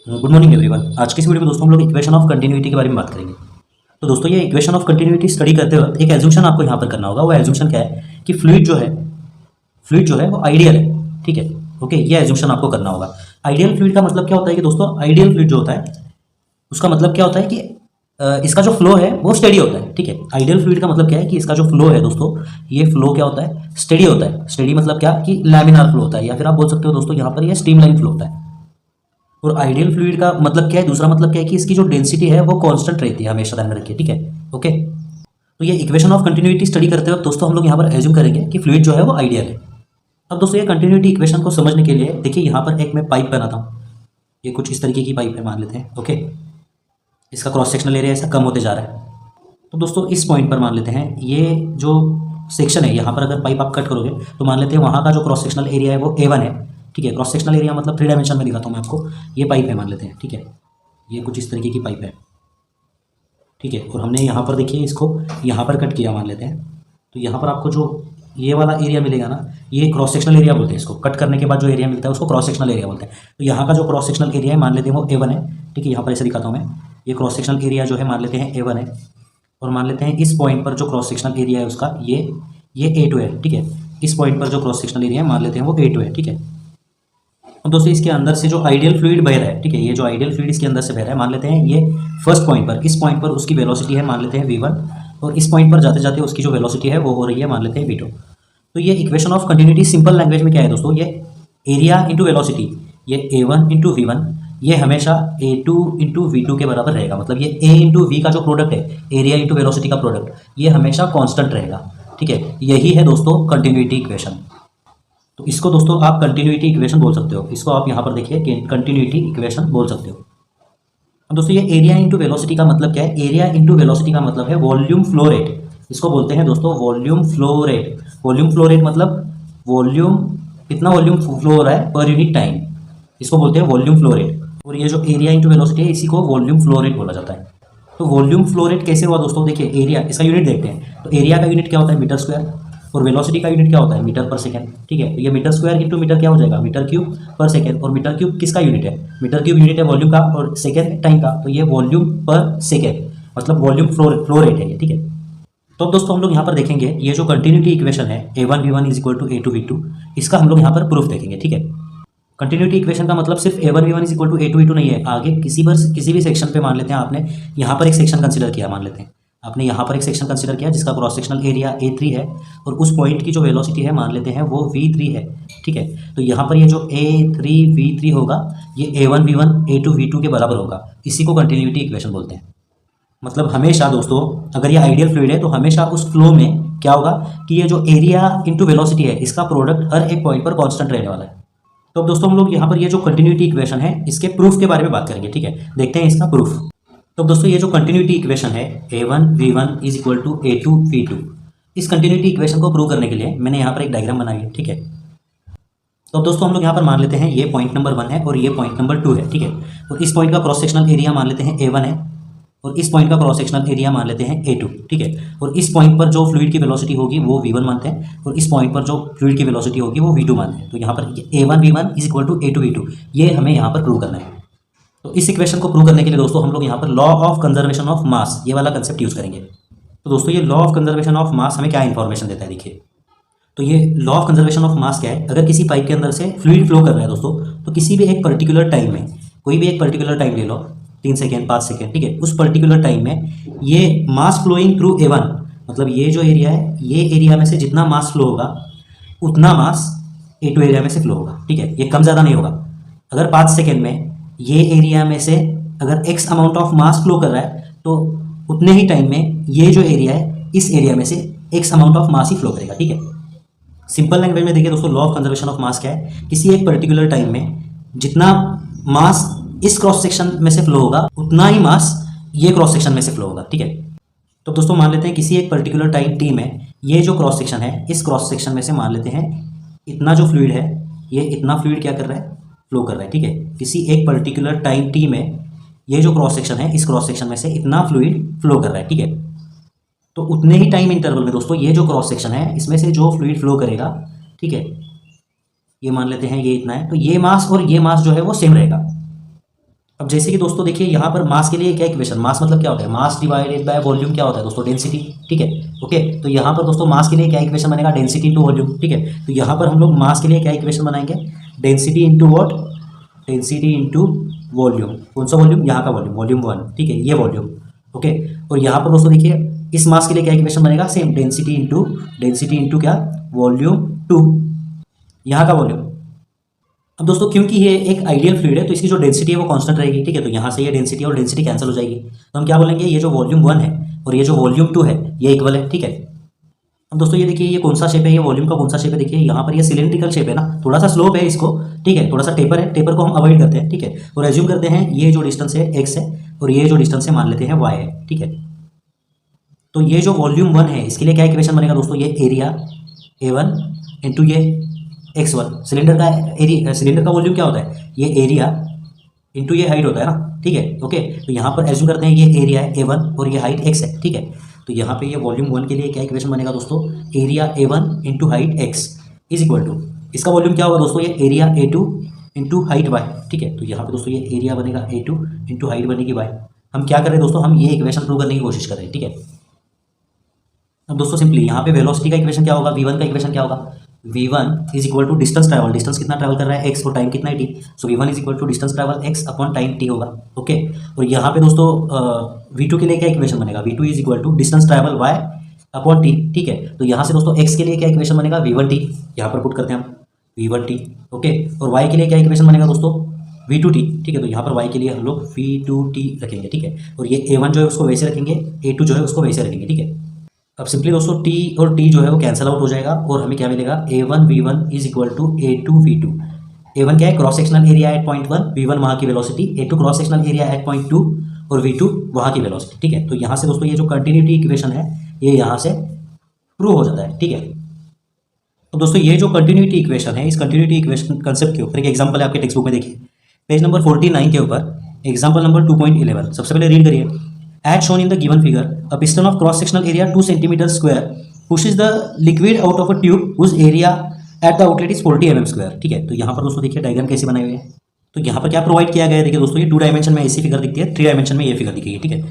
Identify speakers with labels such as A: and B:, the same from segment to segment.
A: Good morning everyone. आज की इस वीडियो में दोस्तों हम लोग इक्वेशन ऑफ कंटिन्यूटी के बारे में बात करेंगे। तो दोस्तों ये इक्वेशन ऑफ कंटिन्यूटी स्टडी करते वक्त एक एज्यूमशन आपको यहाँ पर करना होगा। वो एज्यूमशन क्या है कि फ्लूइड जो है वो आइडियल है। ठीक है, ओके, ये एज्यूमशन आपको करना होगा। आइडियल फ्लूइड का मतलब क्या होता है कि दोस्तों आइडियल फ्लूइड जो होता है उसका मतलब क्या होता है कि इसका जो फ्लो है वो स्टेडी होता है। ठीक है, आइडियल फ्लूइड का मतलब क्या है कि इसका जो फ्लो है दोस्तों, ये फ्लो क्या होता है, स्टेडी होता है। स्टेडी मतलब क्या कि लैमिनार फ्लो होता है, या फिर आप बोल सकते हो दोस्तों यहाँ पर ये स्ट्रीमलाइन फ्लो होता है। और आइडियल फ्लूइड का मतलब क्या है, दूसरा मतलब क्या है कि इसकी जो डेंसिटी है वो कांस्टेंट रहती है, हमेशा ध्यान में रखिए। ठीक है, ओके। तो ये इक्वेशन ऑफ कंटिन्यूटी स्टडी करते वक्त दोस्तों हम लोग यहाँ पर एज्यूम करेंगे कि फ्लूइड जो है वो आइडियल है। अब दोस्तों ये कंटिन्यूटी इक्वेशन को समझने के लिए देखिए यहाँ पर एक मैं पाइप बनाता हूँ। ये कुछ इस तरीके की पाइप है, मान लेते हैं, ओके। इसका क्रॉस सेक्शनल एरिया ऐसा कम होते जा रहा है। तो दोस्तों इस पॉइंट पर मान लेते हैं ये जो सेक्शन है, यहाँ पर अगर पाइप आप कट करोगे तो मान लेते हैं वहाँ का जो क्रॉस सेक्शनल एरिया है वो A1 है। ठीक है, क्रॉस सेक्शनल एरिया मतलब 3 डायमेंशन में दिखाता हूँ मैं आपको। ये पाइप है मान लेते हैं, ठीक है, ये कुछ इस तरीके की पाइप है। ठीक है, और हमने यहाँ पर देखिए इसको यहाँ पर कट किया मान लेते हैं। तो यहाँ पर आपको जो ये वाला एरिया मिलेगा ना, ये क्रॉस सेक्शनल एरिया बोलते हैं इसको। कट करने के बाद जो एरिया मिलता है उसको क्रॉस सेक्शनल एरिया बोलते हैं। तो यहाँ का जो क्रॉस सेक्शनल एरिया है मान लेते हैं वो A1 है। ठीक है, यहाँ पर ऐसे दिखाता हूँ मैं। ये क्रॉस सेक्शनल एरिया जो है मान लेते हैं A1 है, और मान लेते हैं इस पॉइंट पर जो क्रॉस सेक्शनल एरिया है उसका ये A2 है। ठीक है, इस पॉइंट पर जो क्रॉस सेक्शनल एरिया है मान लेते हैं वो A2 है। ठीक है, और दोस्तों इसके अंदर से जो आइडियल फ्लूइड बह रहा है, ठीक है, ये जो आइडियल फ्लूइड इसके अंदर से बह रहा है मान लेते हैं ये फर्स्ट पॉइंट पर, इस पॉइंट पर उसकी वेलोसिटी है मान लेते हैं V1, और इस पॉइंट पर जाते जाते उसकी जो वेलोसिटी है वो हो रही है मान लेते हैं V2। तो ये equation of continuity simple language में क्या है दोस्तों, ये एरिया इंटू वेलोसिटी, ये A1 इंटू V1 ये हमेशा A2 इंटू V2 के बराबर रहेगा। मतलब ये A इंटू V का जो प्रोडक्ट है, एरिया इंटू वेलोसिटी का प्रोडक्ट, ये हमेशा कांस्टेंट रहेगा। ठीक है, यही है दोस्तों कंटिन्यूटी इक्वेशन। तो इसको दोस्तों आप कंटिन्यूटी इक्वेशन बोल सकते हो। इसको आप यहाँ पर देखिए कंटिन्यूटी इक्वेशन बोल सकते हो। अब दोस्तों ये एरिया इंटू वेलोसिटी का मतलब क्या है, एरिया इंटू वेलोसिटी का मतलब है वॉल्यूम फ्लो रेट। इसको बोलते हैं दोस्तों volume flow rate. Volume flow rate मतलब वॉल्यूम, कितना वॉल्यूम फ्लो हो रहा है पर यूनिट टाइम, इसको बोलते हैं वॉल्यूम फ्लो रेट। और ये जो एरिया इंटू वेलोसिटी है इसी को वॉल्यूम फ्लो रेट बोला जाता है। तो वॉल्यूम फ्लो रेट कैसे हुआ दोस्तों, देखिए एरिया, इसका यूनिट देखते हैं। तो एरिया का यूनिट क्या होता है, मीटर स्क्वायर, और वेलोसिटी का यूनिट क्या होता है, मीटर पर सेकंड। ठीक है, तो ये मीटर स्क्वायर इंटू मीटर क्या हो जाएगा, मीटर क्यूब पर सेकंड। और मीटर क्यूब किसका यूनिट है, मीटर क्यूब यूनिट है वॉल्यूम का, और सेकंड टाइम का। तो ये वॉल्यूम पर सेकंड मतलब वॉल्यूम फ्लो रेट है ये। ठीक है, तो अब दोस्तों हम लोग यहाँ पर देखेंगे ये जो कंटिन्यूटी इक्वेशन है A1V1 is equal to A2 V2, इसका हम लोग यहाँ पर प्रूफ देखेंगे। ठीक है, कंटिन्यूटी इक्वेशन का मतलब सिर्फ A1V1 is equal to A2 V2 नहीं है। आगे किसी भी सेक्शन पे मान लेते हैं, आपने यहाँ पर एक सेक्शन कंसिडर किया, मान लेते हैं आपने यहाँ पर एक सेक्शन कंसिडर किया जिसका क्रॉस सेक्शनल एरिया A3 है, और उस पॉइंट की जो वेलोसिटी है मान लेते हैं वो V3 है। ठीक है, तो यहाँ पर ये जो A3 V3 होगा ये A1V1 A2 V2 के बराबर होगा। इसी को कंटिन्यूटी इक्वेशन बोलते हैं। मतलब हमेशा दोस्तों अगर ये आइडियल फ्लूइड है तो हमेशा उस फ्लो में क्या होगा कि ये जो एरिया इंटू वेलोसिटी है इसका प्रोडक्ट हर एक पॉइंट पर कांस्टेंट रहने वाला है। तो अब दोस्तों हम लोग यहाँ पर ये जो कंटिन्यूटी इक्वेशन है इसके प्रूफ के बारे में बात करेंगे। ठीक है, देखते हैं इसका प्रूफ। तो दोस्तों ये जो कंटिन्यूटी इक्वेशन है A1V1 is equal to A2 V2, इस कंटिन्यूटी इक्वेशन को प्रूव करने के लिए मैंने यहाँ पर एक डायग्राम बनाई है। ठीक है, तो अब दोस्तों हम लोग यहाँ पर मान लेते हैं ये पॉइंट नंबर 1 है और ये पॉइंट नंबर 2 है। ठीक है, और इस पॉइंट का क्रॉस सेक्शनल एरिया मान लेते हैं A1 है, और इस पॉइंट का क्रॉस सेक्शनल एरिया मान लेते हैं A2। ठीक है, और इस पॉइंट पर जो फ्लूइड की वेलोसिटी होगी वो V1 मानते हैं, और इस पॉइंट पर जो फ्लूइड की वेलोसिटी होगी वो V2 मानते हैं। तो यहाँ पर A1V1 is equal to A2 V2, ये हमें यहाँ पर प्रूव करना है। तो इस इक्वेशन को प्रूव करने के लिए दोस्तों हम लोग यहाँ पर law of conservation of mass, ये वाला कंसेप्ट यूज़ करेंगे। तो दोस्तों ये law of conservation of mass हमें क्या इन्फॉर्मेशन देता है, देखिए। तो ये law of conservation of mass क्या है, अगर किसी पाइप के अंदर से फ्लूइड फ्लो कर रहा है दोस्तों, तो किसी भी एक पर्टिकुलर टाइम में, कोई भी एक पर्टिकुलर टाइम ले लो, 3 सेकेंड 5 सेकेंड, ठीक है, उस पर्टिकुलर टाइम में ये मास फ्लोइंग थ्रू A1, मतलब ये जो एरिया है, ये एरिया में से जितना मास फ्लो होगा उतना मास A2 एरिया में से फ्लो होगा। ठीक है, ये कम ज़्यादा नहीं होगा। अगर 5 सेकेंड में ये एरिया में से अगर x amount of mass flow कर रहा है तो उतने ही टाइम में ये जो एरिया है इस एरिया में से x amount of mass he flow करेगा। ठीक है, सिंपल लैंग्वेज में देखिए दोस्तों law of conservation of mass क्या है, किसी एक पर्टिकुलर टाइम में जितना मास इस क्रॉस सेक्शन में से फ्लो होगा उतना ही मास ये क्रॉस सेक्शन में से फ्लो होगा। ठीक है, तो दोस्तों मान लेते हैं किसी एक पर्टिकुलर टाइम t में ये जो क्रॉस सेक्शन है, इस क्रॉस सेक्शन में से मान लेते हैं इतना जो फ्लूइड है, ये इतना फ्लूइड क्या कर रहा है, फ्लो कर रहा है। ठीक है, किसी एक पर्टिकुलर टाइम t में ये जो क्रॉस सेक्शन है, इस क्रॉस सेक्शन में से इतना फ्लूइड फ्लो कर रहा है। ठीक है, तो उतने ही टाइम इंटरवल में दोस्तों ये जो क्रॉस सेक्शन है इसमें से जो फ्लूइड फ्लो करेगा, ठीक है, ये मान लेते हैं ये इतना है, तो ये मास और ये मास जो है वो सेम रहेगा। अब जैसे कि दोस्तों देखिए यहाँ पर मास के लिए क्या इक्वेशन, मास मतलब क्या होता है, मास डिवाइडेड बाय वॉल्यूम क्या होता है दोस्तों, डेंसिटी। ठीक है, ओके। तो यहाँ पर दोस्तों मास के लिए क्या इक्वेशन बनेगा, डेंसिटी इंटू वॉल्यूम। ठीक है, तो यहाँ पर हम लोग मास के लिए क्या इक्वेशन बनाएंगे, density into what, density into volume. कौन सा वॉल्यूम, यहाँ का वॉल्यूम, वॉल्यूम 1। ठीक है, ये वॉल्यूम, ओके। और यहाँ पर दोस्तों देखिए इस मास के लिए क्या इक्वेशन बनेगा, सेम डेंसिटी इंटू क्या, वॉल्यूम 2, यहाँ का वॉल्यूम। अब दोस्तों क्योंकि ये एक आइडियल फ्लूइड है तो इसकी जो डेंसिटी है वो कांस्टेंट रहेगी। ठीक है, तो यहाँ से ये डेंसिटी और डेंसिटी कैंसिल हो जाएगी, तो हम क्या बोलेंगे, ये जो वॉल्यूम 1 है और ये जो वॉल्यूम 2 है ये इक्वल है। ठीक है, अब दोस्तों ये देखिए ये कौन सा शेप है, ये वॉल्यूम का कौन सा शेप है, देखिए यहाँ पर ये सिलेंड्रिकल शेप है ना, थोड़ा सा स्लोप है इसको। ठीक है, थोड़ा सा टेपर है, टेपर को हम अवॉइड करते हैं। ठीक है, और एज्यूम करते हैं ये जो डिस्टेंस है x है और ये जो डिस्टेंस है मान लेते हैं y है। ठीक है, तो ये जो वॉल्यूम 1 है इसके लिए क्या इक्वेशन बनेगा दोस्तों, ये एरिया A1 इंटू ये x1, सिलेंडर का एरिया, सिलेंडर का वॉल्यूम क्या होता है, ये एरिया इंटू ये हाइट होता है ना। ठीक है, ओके। तो यहाँ पर एज्यूम करते हैं ये एरिया है A1 और ये हाइट x है। ठीक है, तो यहाँ पे ये वॉल्यूम 1 के लिए क्या इक्वेशन बनेगा दोस्तों, area A1 into height x is equal to, इसका वॉल्यूम क्या होगा दोस्तों, ये area A2 into height y। ठीक है, तो यहाँ पे दोस्तों ये एरिया बनेगा A2 इंटू हाइट बनेगी y। हम क्या कर रहे हैं दोस्तों, हम ये इक्वेशन प्रूव करने की कोशिश कर रहे हैं। ठीक है, अब दोस्तों सिंपली यहाँ पे वेलोसिटी का इक्वेशन क्या होगा, v1 का इक्वेशन क्या होगा, v1 is equal to distance travel, distance कितना ट्रैवल कर रहा है x और टाइम कितना है t, so v1 is equal to distance travel x upon time t होगा। ओके, और यहाँ पे दोस्तों v2 के लिए क्या इक्वेशन बनेगा, v2 is equal to distance travel y upon t। ठीक है, तो यहाँ से दोस्तों x के लिए क्या इक्वेशन बनेगा, v1t, यहाँ पर पुट करते हैं हम v1t। ओके, और y के लिए क्या इक्वेशन बनेगा दोस्तों, v2t। ठीक है, तो यहाँ पर y के लिए हम लोग v2t रखेंगे। ठीक है, और ये a1 जो है उसको वैसे रखेंगे, a2 जो है उसको वैसे रखेंगे। ठीक है, अब सिंपली दोस्तों t और t जो है वो कैंसिल आउट हो जाएगा और हमें क्या मिलेगा, a1 v1 is equal to a2 v2। a1 क्या है, cross sectional area at point 1, v1 वहाँ की velocity, a2 cross sectional area at point 2 और v2 वहाँ की वेलोसिटी। ठीक है, तो यहाँ से दोस्तों ये जो कंटिन्यूटी इक्वेशन है ये यहाँ से प्रूव हो जाता है। ठीक है, तो दोस्तों ये जो कंटिन्यूटी इक्वेशन है, इस कंटिन्यूटी इक्वेशन कंसेप्ट के ऊपर एक एग्जाम्पल है आपके टेक्स्ट बुक में, देखिए पेज नंबर 49 के ऊपर एग्जाम्पल नंबर 2.11। सबसे पहले रीड करिए, as shown in the given figure, a piston of cross sectional area 2 cm square pushes the liquid out of a tube whose area at the outlet is 40 mm square। ठीक है, तो यहाँ पर दोस्तों देखिए डायग्राम कैसे बनाए हुए हैं, तो यहाँ पर क्या प्रोवाइड किया गया है, देखिए दोस्तों ये 2 डायमेंशन में ऐसी फिगर दिखती है, 3 डायमेंशन में ये फिगर दिखेगी। ठीक है,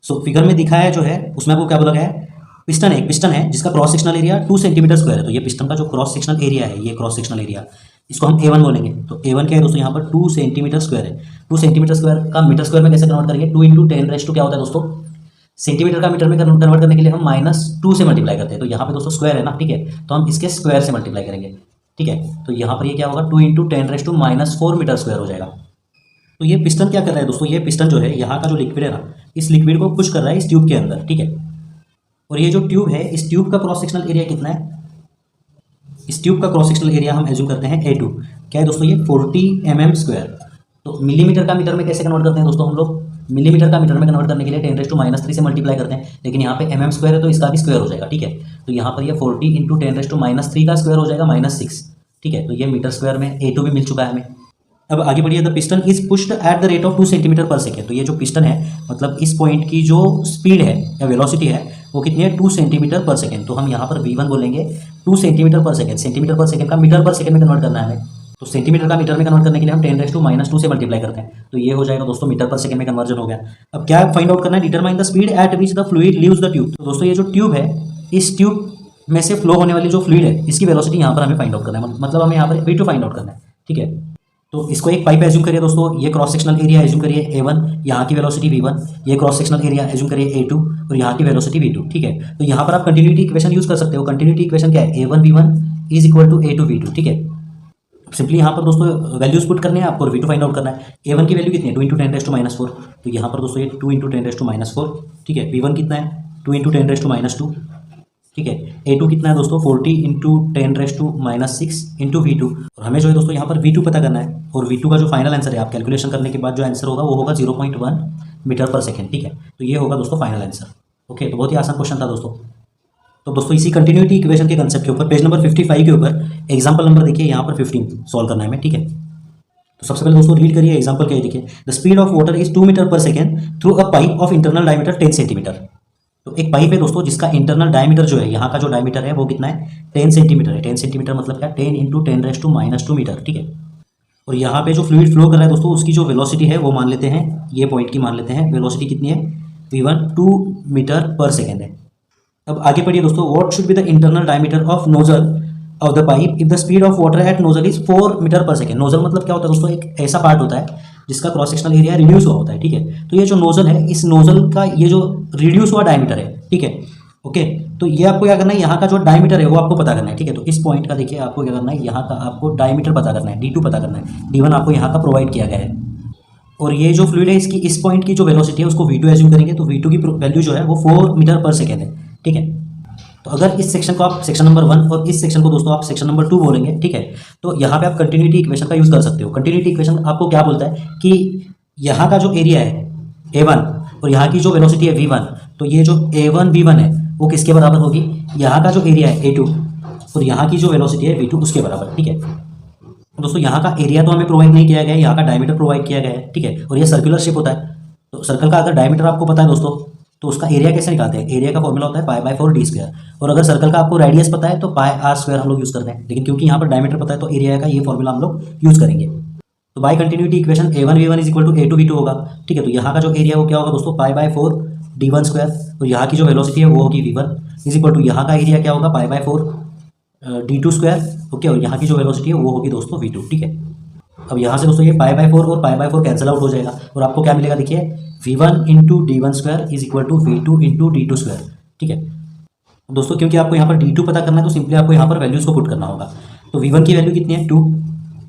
A: सो फिगर में दिखाया जो है उसमें आपको क्या बोला गया है, पिस्टन है, एक पिस्टन है जिसका cross sectional area 2 centimetre square है। तो ये पिस्टन का जो क्रॉस सेक्शनल एरिया है, ये क्रॉस सेक्शनल एरिया, इसको हम A1 बोलेंगे। तो A1 क्या है दोस्तों, यहाँ पर 2 सेंटीमीटर स्क्वायर है। 2 सेंटीमीटर स्क्वायर का मीटर स्क्वायर में कैसे कन्वर्ट करेंगे, 2 इंटू 10 क्या होता है दोस्तों, सेंटीमीटर का मीटर में कन्वर्ट करने के लिए हम -2 से मल्टीप्लाई करते हैं। तो यहाँ पे दोस्तों स्क्वायर है ना, ठीक है, तो हम इसके स्क्वायर से मल्टीप्लाई करेंगे। ठीक है, तो यहाँ पर ये क्या होगा, 2 इंटू 10⁻⁻4 मीटर स्क्वायर हो जाएगा। तो ये पिस्टन क्या कर रहा है दोस्तों, ये पिस्टन जो है यहाँ का जो लिक्विड है ना, इस लिक्विड को पुश कर रहा है इस ट्यूब के अंदर। ठीक है, और ये जो ट्यूब है, इस ट्यूब का क्रॉस सेक्शनल एरिया कितना है, इस ट्यूब का क्रॉस सेक्शनल एरिया हम एज्यूम करते हैं A2, क्या है दोस्तों, ये 40 mm स्क्वायर। तो मिलीमीटर का मीटर में कैसे कन्वर्ट करते हैं दोस्तों हम लोग, मिलीमीटर का मीटर में कन्वर्ट करने के लिए 10⁻³ से मल्टीप्लाई करते हैं, लेकिन यहाँ पे mm स्क्वायर है तो इसका भी स्क्वायर हो जाएगा। ठीक है, तो यहाँ पर ये 40 इंटू 10⁻³ का स्क्वायर हो जाएगा -6। ठीक है, तो ये मीटर स्क्वायर में A2 भी मिल चुका है हमें। अब आगे बढ़िए, the piston is pushed at the rate of 2 centimetre पर सेकेंड। तो ये जो पिस्टन है, मतलब इस पॉइंट की जो स्पीड है या वेलोसिटी है वो कितनी है, 2 सेंटीमीटर पर सेकेंड। तो हम यहाँ पर V1 बोलेंगे 2 सेंटीमीटर पर सेकेंड। सेंटीमीटर पर सेकेंड का मीटर पर सेकेंड में कन्वर्ट करना है हमें, तो सेंटीमीटर का मीटर में कन्वर्ट करने के लिए हम 10⁻² से मल्टीप्लाई करते हैं। तो ये हो जाएगा दोस्तों मीटर पर सेकेंड में कन्वर्जन हो गया। अब क्या फाइंड आउट करना है, determine the speed at which the fluid leaves the tube. तो दोस्तों ये जो ट्यूब है, इस ट्यूब में से फ्लो होने वाली जो फ्लूइड है इसकी वेलोसिटी यहाँ पर हमें फाइंड आउट करना है, मतलब हमें यहाँ पर V2 फाइंड आउट करना है। ठीक है, तो इसको एक पाइप एज्यूम करिए दोस्तों, ये क्रॉस सेक्शनल एरिया एज्यूम करिए A1, यहाँ की वेलोसिटी V1, ये क्रॉस सेक्शनल एरिया एज्यूम करिए A2 और यहाँ की वेलोसिटी V2। ठीक है, तो यहाँ पर आप कंटिन्यूटी इक्वेशन यूज कर सकते हो। कंटिन्यूटी इक्वेशन क्या है, A1 V1 is equal to A2 V2। ठीक है, सिंपली यहाँ पर दोस्तों वैल्यूज पुट करने हैं आपको और V2 फाइंड आउट करना है। A1 की वैल्यू कितनी है, 2 इंटू 10⁻⁴। तो यहाँ पर दोस्तों ये 2 इंटू 10⁻⁴। ठीक है, V1 कितना है, 2 इंटू 10⁻²। ठीक है, A2 कितना है दोस्तों, 40 इंटू 10⁻⁻6 इंटू V2। और हमें जो है दोस्तों यहाँ पर V2 पता करना है, और V2 का जो फाइनल आंसर है, आप कैलकुलेशन करने के बाद जो आंसर होगा वो होगा 0.1 मीटर पर सेकेंड। ठीक है, तो ये होगा दोस्तों फाइनल आंसर। ओके, तो बहुत ही आसान क्वेश्चन था दोस्तों। तो दोस्तों इसी कंटिन्यूटी इक्वेशन के कंसेप्ट के ऊपर पेज नंबर 55 के ऊपर एग्जाम्पल नंबर देखिए, यहाँ पर 15 सॉल्व करना है हमें। ठीक है, तो सबसे पहले दोस्तों रीड करिए एग्जाम्पल क्या है, देखिए the speed of water is 2 metre per second through a pipe of internal diameter 10 centimetre. तो एक पाइप है दोस्तों जिसका इंटरनल डायमीटर जो है, यहाँ का जो डायमीटर है वो कितना है, 10 सेंटीमीटर है। 10 सेंटीमीटर मतलब क्या, 10 इंटू 10⁻² मीटर। ठीक है, और यहाँ पे जो फ्लूइड फ्लो कर रहा है दोस्तों उसकी जो वेलोसिटी है वो मान लेते हैं, ये पॉइंट की मान लेते हैं, वेलोसिटी कितनी है v1 2 मीटर पर सेकेंड है। अब आगे पढ़िए दोस्तों, what should be the internal diameter of nozzle of the pipe if the speed of water at nozzle is 4 metre per second. Nozzle मतलब क्या होता है दोस्तों, एक ऐसा पार्ट होता है जिसका क्रॉस सेक्शनल एरिया रिड्यूस हुआ होता है, ठीक है। तो ये जो नोजल है, इस नोजल का ये जो रिड्यूस हुआ डायमीटर है, ठीक है, ओके। तो ये आपको क्या करना है, यहाँ का जो डायमीटर है वो आपको पता करना है, ठीक है। तो इस पॉइंट का देखिए आपको क्या करना है, यहाँ का आपको डायमीटर पता करना है, d2 पता करना है, d1 आपको यहाँ का प्रोवाइड किया गया है। और ये जो फ्लूइड है इसकी इस पॉइंट की जो वेलोसिटी है उसको v2 एज्यूम करेंगे, तो v2 की वैल्यू जो है वो 4 मीटर पर सेकेंड है, ठीक है। तो अगर इस सेक्शन को आप सेक्शन नंबर 1 और इस सेक्शन को दोस्तों आप सेक्शन नंबर 2 बोलेंगे, ठीक है। तो यहाँ पे आप कंटिन्यूटी इक्वेशन का यूज कर सकते हो। कंटिन्यूटी इक्वेशन आपको क्या बोलता है कि यहाँ का जो एरिया है a1 और यहाँ की जो वेलोसिटी है v1, तो ये जो a1 v1 है वो किसके बराबर होगी, यहाँ का जो एरिया है a2 और यहाँ की जो वेलोसिटी है v2 उसके बराबर, ठीक है। दोस्तों यहाँ का एरिया तो हमें प्रोवाइड नहीं किया गया है, यहाँ का डायमीटर प्रोवाइड किया गया है, ठीक है। और ये सर्कुलर शेप होता है, तो सर्कल का अगर डायमीटर आपको पता है दोस्तों तो उसका एरिया कैसे निकालते हैं, एरिया का फॉर्मूला होता है π/4d²। और अगर सर्कल का आपको रेडियस पता है तो πr² हम लोग यूज़ करते हैं, लेकिन क्योंकि यहाँ पर डायमीटर पता है तो एरिया का ये फॉर्मूला हम लोग यूज़ करेंगे। तो by continuity equation a1 v1 is equal to a2 v2 होगा, ठीक है। तो यहाँ का जो एरिया वो क्या होगा दोस्तों π/4d1² और यहाँ की जो वेलोसिटी है वो होगी v1 इज इक्वल टू यहाँ का एरिया क्या होगा π/4d2², ओके। और यहाँ की जो वेलोसिटी है वो होगी दोस्तों v2, ठीक है। अब यहाँ से दोस्तों ये π/4 और π/4 कैंसिल आउट हो जाएगा और आपको क्या मिलेगा, देखिए v1 into d1² is equal to v2 into d2², ठीक है। दोस्तों क्योंकि आपको यहाँ पर d2 पता करना है तो सिंपली आपको यहाँ पर वैल्यूज़ को पुट करना होगा। तो v1 की वैल्यू कितनी है 2,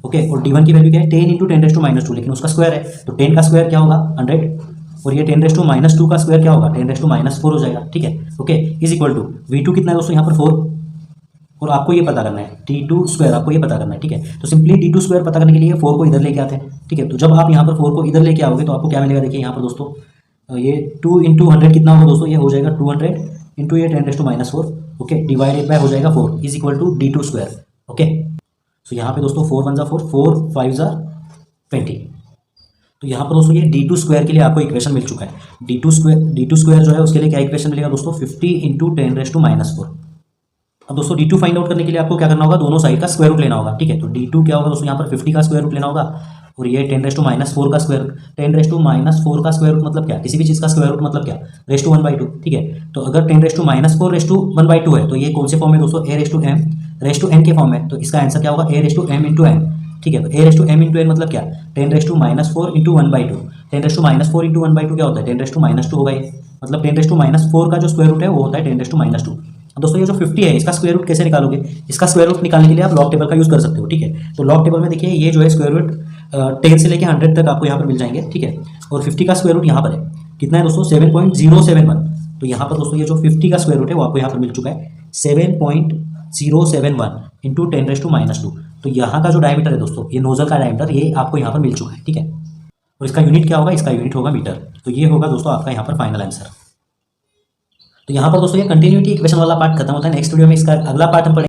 A: ओके। और d1 की वैल्यू क्या है 10 इंटू 10⁻², लेकिन उसका स्क्वायर है तो 10 का स्क्वायर क्या होगा 100 और ये 10⁻² का स्क्वायर क्या होगा 10⁻4 हो जाएगा, ठीक है, okay. Is equal to v2 कितना है दोस्तों यहाँ पर 4 और आपको ये पता करना है d2² आपको ये पता करना है, ठीक है। तो सिंपली d2² पता करने के लिए 4 को इधर लेके आते हैं, ठीक है। तो जब आप यहाँ पर 4 को इधर लेके आओगे तो आपको क्या मिलेगा, देखिए यहाँ पर दोस्तों ये 2 इंटू 100 कितना होगा दोस्तों, ये हो जाएगा 200 इंटू ये 10⁻4, ओके, डिवाइडेड बाय हो जाएगा 4 is equal to d2², okay. So यहाँ पे दोस्तों 4 1 4 4 5 20। तो यहाँ पर दोस्तों ये d2² के लिए आपको इक्वेशन मिल चुका है। d2² जो है उसके लिए क्या इक्वेशन मिलेगा दोस्तों 50 इंटू 10⁻4। अब दोस्तों d2 फाइंड आउट करने के लिए आपको क्या करना होगा, दोनों साइड का स्क्वायर रूट लेना होगा, ठीक है। तो d2 क्या होगा दोस्तों यहाँ पर 50 का स्क्वायर रूट लेना होगा और ये 10⁻4 का स्क्वायर रूट। 10⁻4 का स्क्वायर रूट मतलब क्या, किसी भी चीज़ का स्क्वायर रूट मतलब क्या, (1/2), ठीक है। तो अगर 10⁻4 है तो ये कौन से फॉर्म में दोस्तों a⁻n के फॉर्म में, तो इसका आंसर क्या होगा a⁻m इंटू n, ठीक है। तो a⁻m इंटू n मतलब क्या 10⁻4 इंटू 1/2। 10⁻4 इंटू 1/2 क्या होता है 10⁻2 होगा ये, मतलब 10⁻4 का जो स्क्वायर रूट है वो होता है 10⁻2। अब दोस्तों ये जो 50 है इसका स्क्वायर रूट कैसे निकालोगे, इसका स्क्वायर रूट निकालने के लिए आप लॉग टेबल का यूज़ कर सकते हो, ठीक है। तो लॉग टेबल में देखिए ये जो है स्क्वायर रूट 10 से लेकर 100 तक आपको यहाँ पर मिल जाएंगे, ठीक है। और 50 का स्क्वायर रूट यहाँ पर है कितना है दोस्तों 7.071। तो यहाँ पर दोस्तों ये जो 50 का स्क्वायर रूट है वो आपको यहाँ पर मिल चुका है 7.071 इंटू 10⁻²। तो यहाँ का जो डायमीटर है दोस्तों, ये नोजल का डायमीटर ये आपको यहाँ पर मिल चुका है, ठीक है। और इसका यूनिट क्या होगा, इसका यूनिट होगा मीटर। तो ये होगा दोस्तों आपका यहाँ पर फाइनल आंसर। तो यहाँ पर दोस्तों ये कंटिन्यूटी इक्वेशन वाला पार्ट खत्म होता है। नेक्स्ट वीडियो में इसका अगला पार्ट हम पढ़ेंगे।